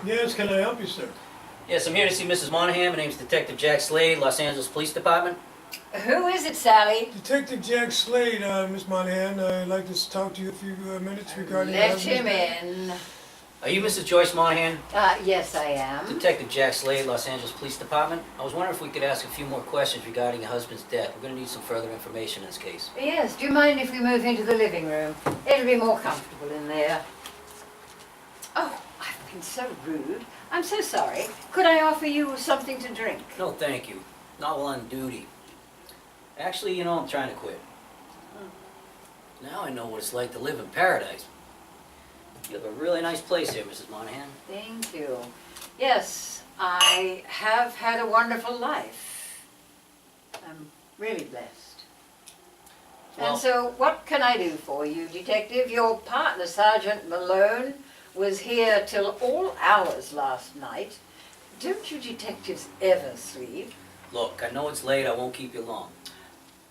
Yes, can I help you, sir? Yes, I'm here to see Mrs. Monahan. My name's Detective Jack Slade, Los Angeles Police Department. Who is it, Sally? Detective Jack Slade, Miss Monahan. I'd like to talk to you a few minutes regarding your Let husband's him death. in. Are you Mrs. Joyce Monahan? Yes, I am. Detective Jack Slade, Los Angeles Police Department. I was wondering if we could ask a few more questions regarding your husband's death. We're going to need some further information in this case. Yes, do you mind if we move into the living room? It'll be more comfortable in there. Oh, I've been so rude. I'm so sorry. Could I offer you something to drink? No, thank you. Not while on duty. Actually, you know, I'm trying to quit. Now I know what it's like to live in paradise. You have a really nice place here, Mrs. Monahan. Thank you. Yes, I have had a wonderful life. I'm really blessed. Well, And so, what can I do for you, Detective? Your partner, Sergeant Malone, was here till all hours last night. Don't you detectives ever sleep? look, I know it's late. I won't keep you long.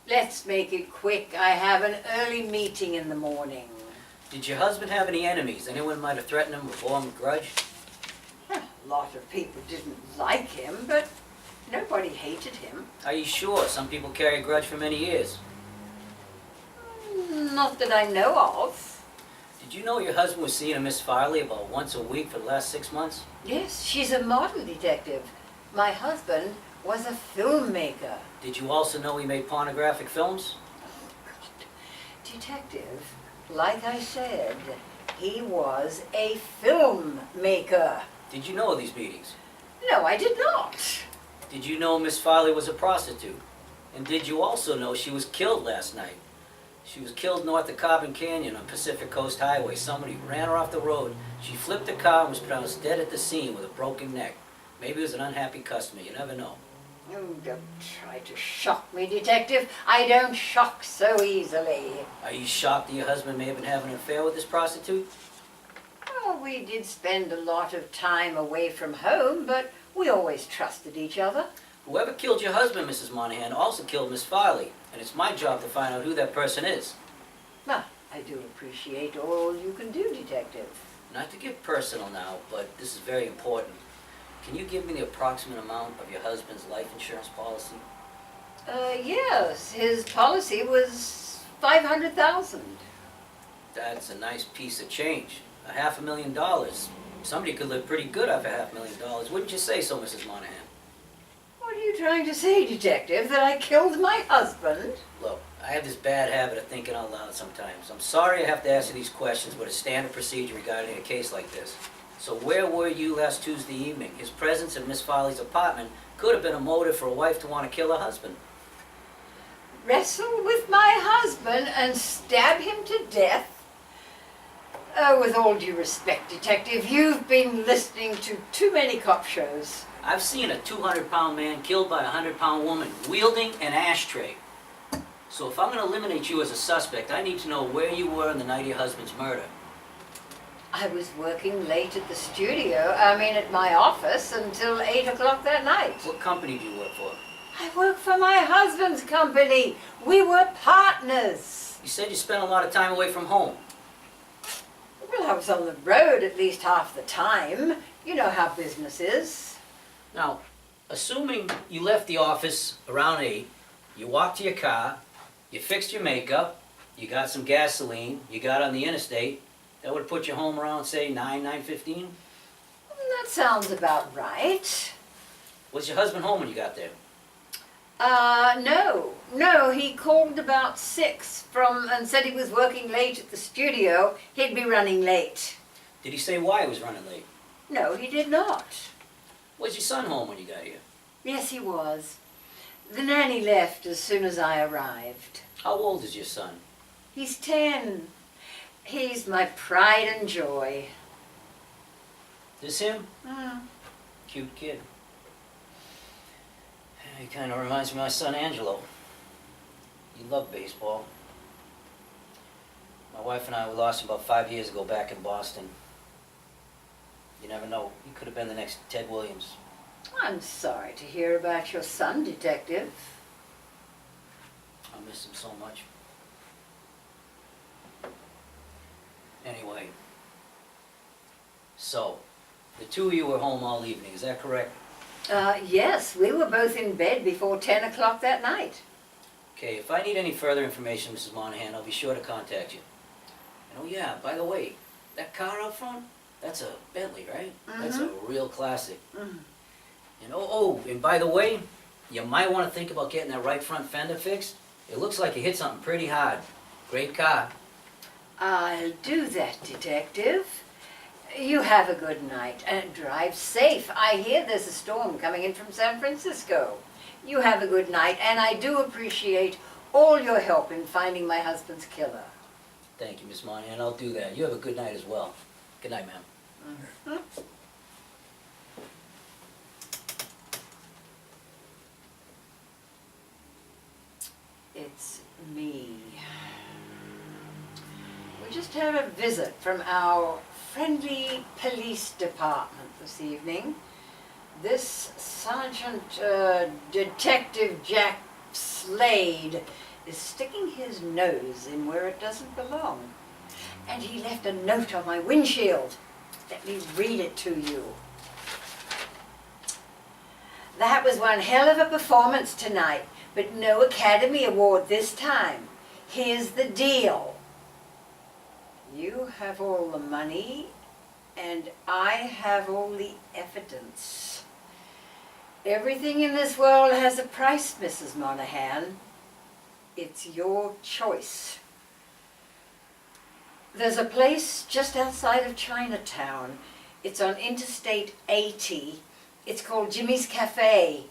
Let's make it quick. I have an early meeting in the morning. Did your husband have any enemies? Anyone might have threatened him or bore him a grudge? A lot of people didn't like him, but nobody hated him. Are you sure? Some people carry a grudge for many years. Not that I know of. Did you know your husband was seeing a Miss Farley about once a week for the last 6 months? Yes, she's a model, Detective. My husband was a filmmaker. Did you also know he made pornographic films? Detective, like I said, he was a filmmaker. Did you know of these meetings? No, I did not. Did you know Miss Farley was a prostitute? And did you also know she was killed last night? She was killed north of Carbon Canyon on Pacific Coast Highway. Somebody ran her off the road. She flipped the car and was pronounced dead at the scene with a broken neck. Maybe it was an unhappy customer. You never know. You don't try to shock me, Detective. I don't shock so easily. Are you shocked that your husband may have been having an affair with this prostitute? Oh, we did spend a lot of time away from home, but we always trusted each other. Whoever killed your husband, Mrs. Monahan, also killed Miss Farley. And it's my job to find out who that person is. Well, I do appreciate all you can do, Detective. Not to get personal now, but this is very important. Can you give me the approximate amount of your husband's life insurance policy? Yes, his policy was $500,000. That's a nice piece of change. $500,000. Somebody could live pretty good off $500,000. Wouldn't you say so, Mrs. Monahan? What are you trying to say, Detective? That I killed my husband? Look, I have this bad habit of thinking out loud sometimes. I'm sorry I have to ask you these questions, but it's standard procedure regarding a case like this. So where were you last Tuesday evening? His presence in Miss Farley's apartment could have been a motive for a wife to want to kill her husband. Wrestle with my husband and stab him to death? Oh, with all due respect, Detective, you've been listening to too many cop shows. I've seen a 200-pound man killed by a 100-pound woman wielding an ashtray. So if I'm going to eliminate you as a suspect, I need to know where you were on the night of your husband's murder. I was working late at the studio, at my office, until 8 o'clock that night. What company do you work for? I work for my husband's company. We were partners. You said you spent a lot of time away from home. Well, I was on the road at least half the time. You know how business is. Now, assuming you left the office around 8, you walked to your car, you fixed your makeup, you got some gasoline, you got on the interstate, that would have put you home around, say, 9:15? That sounds about right. Was your husband home when you got there? No, he called about 6 and said he was working late at the studio. He'd be running late. Did he say why he was running late? No, he did not. Was your son home when you got here? Yes, he was. The nanny left as soon as I arrived. How old is your son? He's 10. He's my pride and joy. This him? Mm. Cute kid. He kind of reminds me of my son Angelo. He loved baseball. My wife and I, we lost him about 5 years ago back in Boston. You never know. He could have been the next Ted Williams. I'm sorry to hear about your son, Detective. I miss him so much. Anyway, so, The two of you were home all evening, is that correct? Yes, we were both in bed before 10 o'clock that night. Okay, if I need any further information, Mrs. Monahan, I'll be sure to contact you. And oh yeah, by the way, that car out front, that's a Bentley, right? That's a real classic. And and by the way, you might want to think about getting that right front fender fixed. It looks like you hit something pretty hard. Great car. I'll do that, Detective. You have a good night and drive safe. I hear there's a storm coming in from San Francisco. You have a good night, and I do appreciate all your help in finding my husband's killer. Thank you, Miss Monahan. I'll do that. You have a good night as well. Good night, ma'am. It's me. We just had a visit from our friendly police department this evening. This Detective Jack Slade is sticking his nose in where it doesn't belong. And he left a note on my windshield. Let me read it to you. That was one hell of a performance tonight, but no Academy Award this time. Here's the deal. You have all the money, and I have all the evidence. Everything in this world has a price, Mrs. Monahan. It's your choice. There's a place just outside of Chinatown. It's on Interstate 80. It's called Jimmy's Cafe.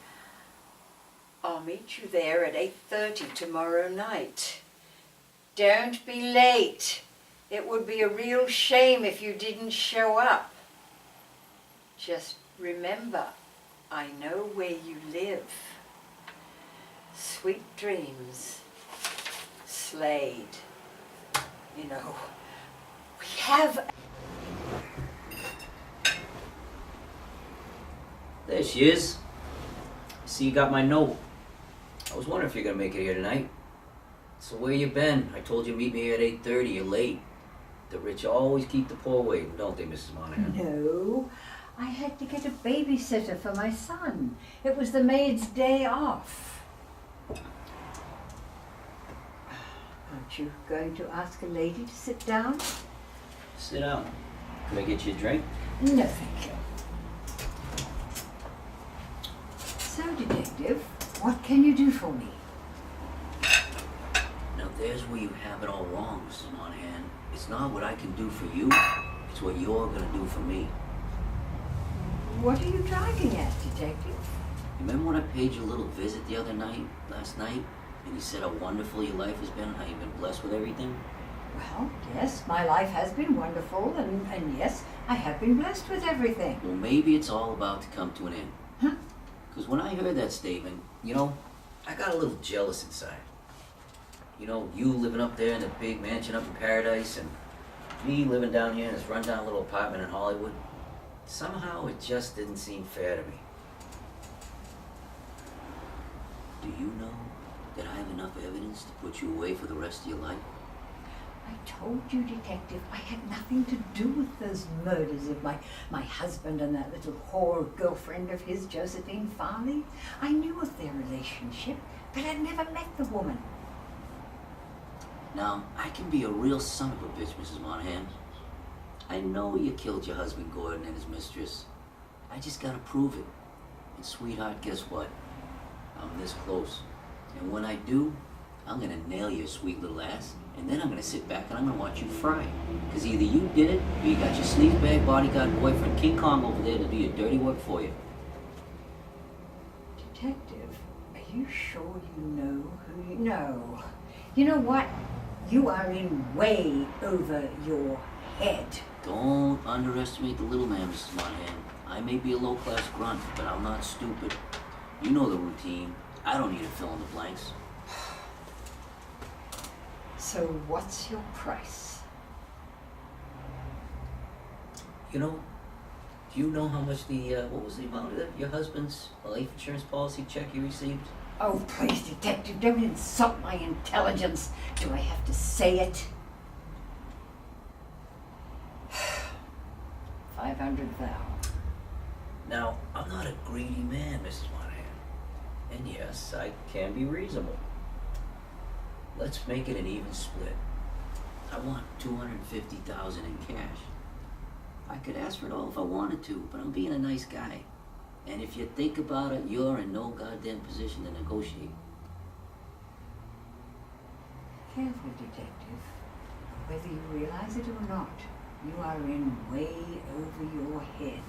I'll meet you there at 8:30 tomorrow night. Don't be late. It would be a real shame if you didn't show up. Just remember, I know where you live. Sweet dreams, Slade. You know, we have... There she is. See, you got my note. I was wondering if you're gonna make it here tonight. So where you been? I told you meet me here at 8:30. You're late. The rich always keep the poor waiting, don't they, Mrs. Monahan? No, I had to get a babysitter for my son. It was the maid's day off. Aren't you going to ask a lady to sit down? Sit down. Can I get you a drink? No, thank you. So, Detective, what can you do for me? Now there's where you have it all wrong, Mrs. Monahan. It's not what I can do for you, it's what you're gonna do for me. What are you driving at, Detective? Remember when I paid you a little visit the other night, last night? And you said how wonderful your life has been, how you've been blessed with everything? Well, yes, my life has been wonderful, and yes, I have been blessed with everything. Well, maybe it's all about to come to an end. Huh? Because when I heard that statement, you know, I got a little jealous inside. You know, you living up there in the big mansion up in Paradise, and me living down here in this rundown little apartment in Hollywood. Somehow it just didn't seem fair to me. Do you know that I have enough evidence to put you away for the rest of your life? I told you, Detective, I had nothing to do with those murders of my husband and that little whore girlfriend of his, Josephine Farley. I knew of their relationship, but I'd never met the woman. Now, I can be a real son of a bitch, Mrs. Monahan. I know you killed your husband Gordon and his mistress. I just gotta prove it. And sweetheart, guess what? I'm this close. And when I do, I'm gonna nail your sweet little ass, and then I'm gonna sit back and I'm gonna watch you fry. Because either you did it, or you got your sleazebag bodyguard boyfriend King Kong over there to do your dirty work for you. Detective, are you sure you know who you know? You know what? You are in way over your head. Don't underestimate the little man, Mrs. Monahan. I may be a low-class grunt, but I'm not stupid. You know the routine. I don't need to fill in the blanks. So what's your price? You know, do you know how much the, what was the amount of your husband's life insurance policy check you received? Oh, please, Detective, don't insult my intelligence. Do I have to say it? 500,000. Now, I'm not a greedy man, Mrs. Monahan. And yes, I can be reasonable. Let's make it an even split. I want $250,000 in cash. I could ask for it all if I wanted to, but I'm being a nice guy. And if you think about it, you're in no goddamn position to negotiate. Careful, detective. Whether you realize it or not, you are in way over your head.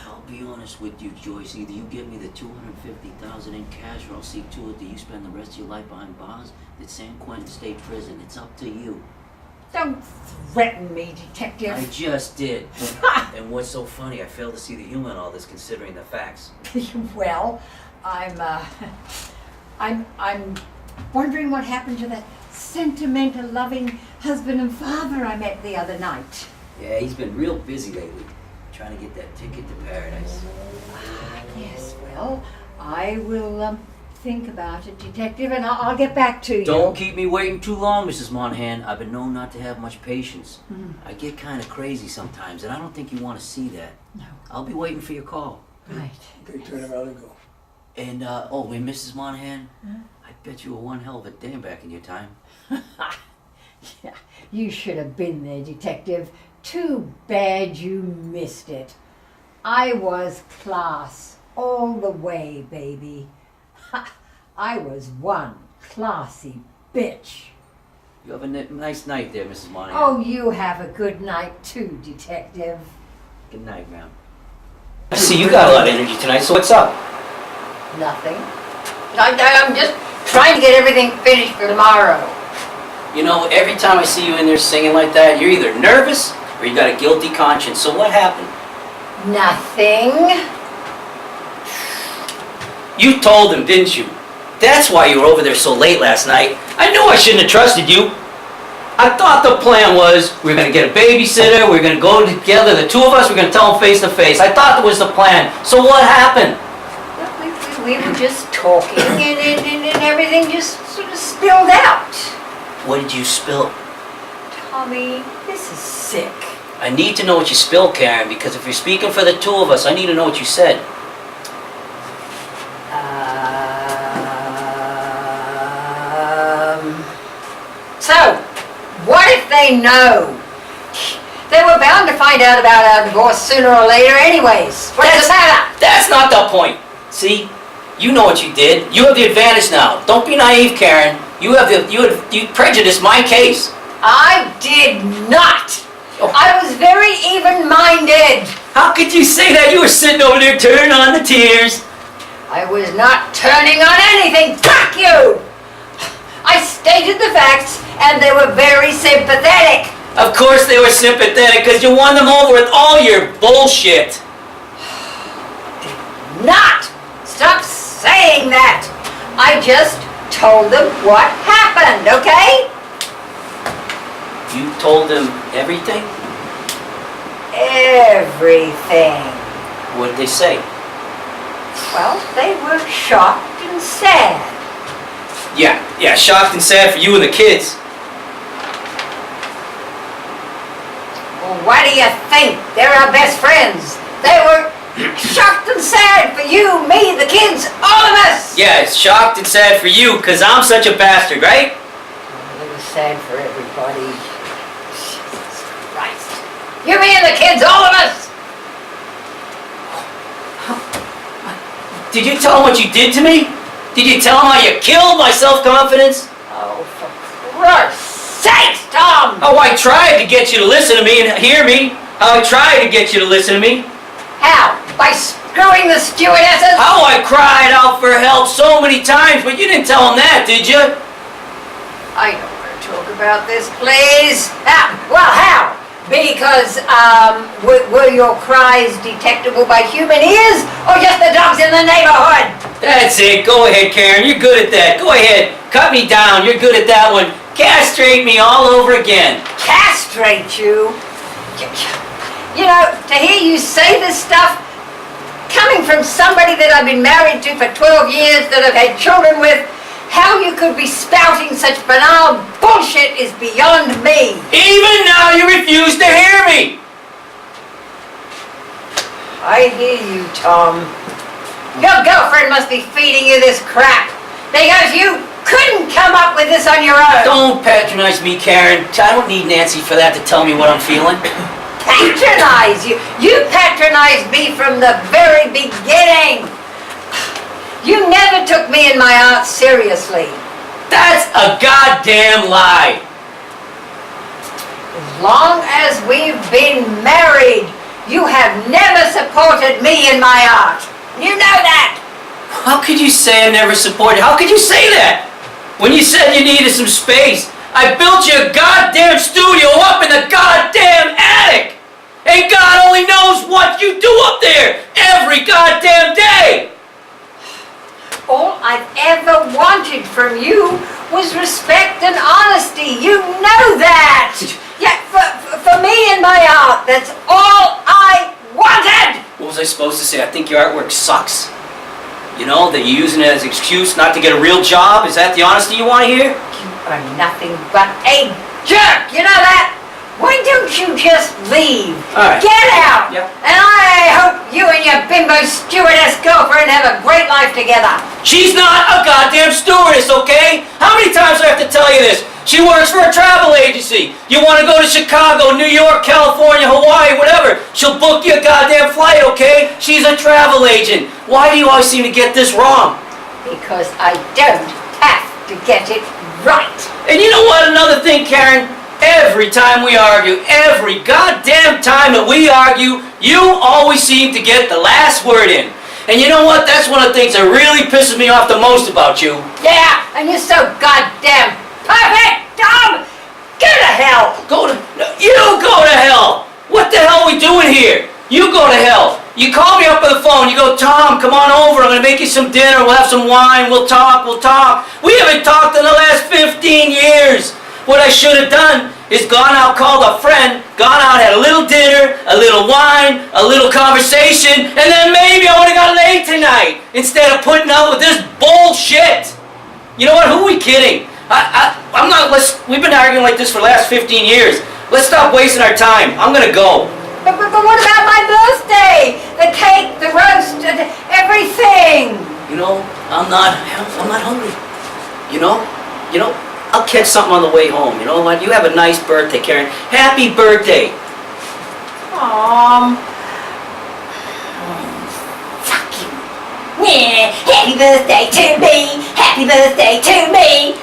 I'll be honest with you, Joyce. Either you give me the $250,000 in cash, or I'll see to it that you spend the rest of your life behind bars at San Quentin State Prison. It's up to you. Don't threaten me, detective. I just did. And what's so funny, I fail to see the humor in all this, considering the facts. Well, I'm wondering what happened to that sentimental, loving husband and father I met the other night. Yeah, he's been real busy lately, trying to get that ticket to paradise. Yes, well, I will think about it, detective, and I'll get back to you. Don't keep me waiting too long, Mrs. Monahan. I've been known not to have much patience. I get kind of crazy sometimes, and I don't think you want to see that. No. I'll be waiting for your call. Right. Okay, turn around and go. And, and Mrs. Monahan, I bet you were one hell of a dame back in your time. Yeah, you should have been there, detective. Too bad you missed it. I was class all the way, baby. I was one classy bitch. You have a nice night there, Mrs. Monahan. Oh, you have a good night too, detective. Good night, ma'am. I see you got a lot of energy tonight, so what's up? Nothing. I'm just trying to get everything finished for tomorrow. You know, every time I see you in there singing like that, you're either nervous or you got a guilty conscience. So what happened? Nothing. You told him, didn't you? That's why you were over there so late last night. I knew I shouldn't have trusted you. I thought the plan was we were going to get a babysitter, we were going to go together, the two of us, we were going to tell him face to face. I thought that was the plan. So what happened? We were just talking and everything just sort of spilled out. What did you spill? Tommy, this is sick. I need to know what you spilled, Karen, because if you're speaking for the two of us, I need to know what you said. So, what if they know? They were bound to find out about our divorce sooner or later anyways. What's the matter? That's not the point. See? You know what you did. You have the advantage now. Don't be naive, Karen. You prejudiced my case. I did not. Oh. I was very even-minded. How could you say that? You were sitting over there turning on the tears. I was not turning on anything. Fuck you! I stated the facts, and they were very sympathetic. Of course they were sympathetic, because you won them over with all your bullshit. Not! Stop saying that! I just told them what happened, okay? You told them everything? Everything. What did they say? Well, they were shocked and sad. Yeah, shocked and sad for you and the kids. Well, what do you think? They're our best friends. They were shocked and sad for you, me, the kids, all of us. Yeah, it's shocked and sad for you because I'm such a bastard, right? Well, it was sad for everybody. Jesus Christ. You, me, and the kids, all of us. Did you tell him what you did to me? Did you tell him how you killed my self-confidence? Oh, for Christ's sakes, Tom! How I tried to get you to listen to me and hear me. How I tried to get you to listen to me. How? By screwing the stewardesses? How I cried out for help so many times, but you didn't tell him that, did you? I don't want to talk about this, please. How? Well, how? Because, were your cries detectable by human ears, or just the dogs in the neighborhood? That's it. Go ahead, Karen. You're good at that. Go ahead. Cut me down. You're good at that one. Castrate me all over again. Castrate you? You know, to hear you say this stuff, coming from somebody that I've been married to for 12 years, that I've had children with, how you could be spouting such banal bullshit is beyond me. Even now you refuse to hear me. I hear you, Tom. Your girlfriend must be feeding you this crap because you couldn't come up with this on your own. Don't patronize me, Karen. I don't need Nancy for that to tell me what I'm feeling. Patronize you? You patronized me from the very beginning. You never took me and my art seriously. That's a goddamn lie. As long as we've been married, you have never supported me in my art. You know that. How could you say I never supported? How could you say that? When you said you needed some space, I built you a goddamn studio up in the goddamn attic! And God only knows what you do up there every goddamn day! All I've ever wanted from you was respect and honesty. You know that. Yeah, for me and my art, that's all I wanted. What was I supposed to say? I think your artwork sucks. You know, that you're using it as an excuse not to get a real job? Is that the honesty you want to hear? You are nothing but a jerk. You know that? Why don't you just leave? All right. Get out. Yep. And I hope you and your bimbo stewardess girlfriend have a great life together. She's not a goddamn stewardess, okay? How many times do I have to tell you this? She works for a travel agency. You want to go to Chicago, New York, California, Hawaii, whatever. She'll book you a goddamn flight, okay? She's a travel agent. Why do you always seem to get this wrong? Because I don't have to get it right. And you know what? Another thing, Karen. Every time we argue, every goddamn time that we argue, you always seem to get the last word in. And you know what? That's one of the things that really pisses me off the most about you. Yeah, and you're so goddamn perfect, Tom! Go to hell! You go to hell! What the hell are we doing here? You go to hell. You call me up on the phone, you go, Tom, come on over, I'm gonna make you some dinner, we'll have some wine, we'll talk. We haven't talked in the last 15 years. What I should have done is gone out, called a friend, gone out, had a little dinner, a little wine, a little conversation, and then maybe I would have got laid tonight instead of putting up with this bullshit. You know what? Who are we kidding? I'm not. We've been arguing like this for the last 15 years. Let's stop wasting our time. I'm gonna go. But what about my birthday? The cake, the roast, everything. You know, I'm not hungry. You know, I'll catch something on the way home. You know what? You have a nice birthday, Karen. Happy birthday. Fuck you. Yeah, happy birthday to me. Happy birthday to me.